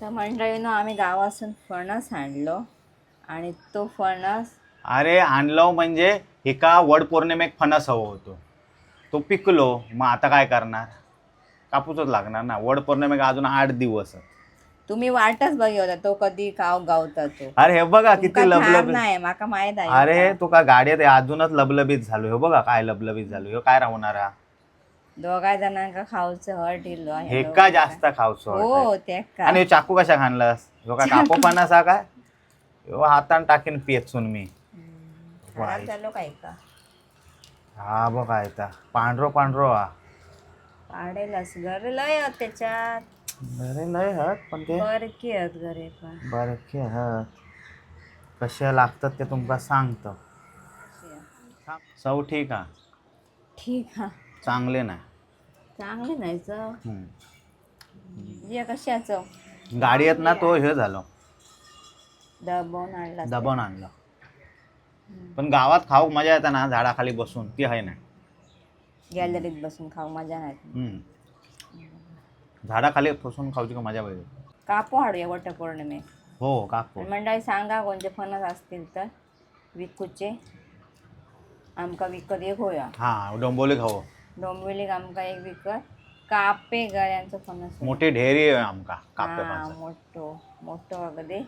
तर मंडळीनं आम्ही गावासून फणस आणलो आणि तो फणस अरे आणलो म्हणजे एका वड पौर्णिमेक फणस हवं होतो, तो पिकलो. मग आता काय करणार, कापूसच लागणार ना. वड पौर्णिमेक अजून 8 दिवस. तुम्ही वाटच बघी होता तो कधी काव गावता तो. अरे हे बघा तुमका किती ठार लबलबीत. नाही माका माहित आहे अरे का. तू का गाडीत आहे, अजूनच लबलबीत झालो. हे बघा काय लबलबीत झालो, हे काय राहणार हा? दोघा जणांका खाऊचं हट इल्लो हे का जास्त खावचो हो ते का. आणि ह्यो चाकू कशा खाणलास? ह्यो काय कापो फणस हा काय? ह्यो हातान टाकीन पेचून मी. खराब झालो काय का. हा बघा आता पांढरो पांढरो हा. पाडेलच घर लय आहेत त्याच्यात. अरे लय हत पण ते बरकी आहेत घरे पण. बारके हत. कसे लागतात ते तुमका सांगतो. चव ठीक हा, ठीक हा. चांगले नाही. चांगले नाही चव. हम्म. जे कशाचं गाडीत ना तो हे झालो, दबवून आणला दबावून आणलं. पण गावात खाऊ मजा येते ना झाडाखाली बसून, ती आहे ना. गॅलरीत बसून खाऊ मजा नाही. झाडाखाली बसून खाऊची का मजा पाहिजे. कापू हाडूया वटपौर्णिमे. हो काकू. मंडळी सांगा कोणते फणस असतील तर विकूचे, आमका विकत एक होया. हा डोंबोली खाऊ. डोंबिवलीक आमका एक विकत. कापे गळ्यांचं फणस होय. मोठी ढेरी आहे आमका कापे हा फणसाची. मोठो मोठो अगदी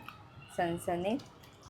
सणसणीत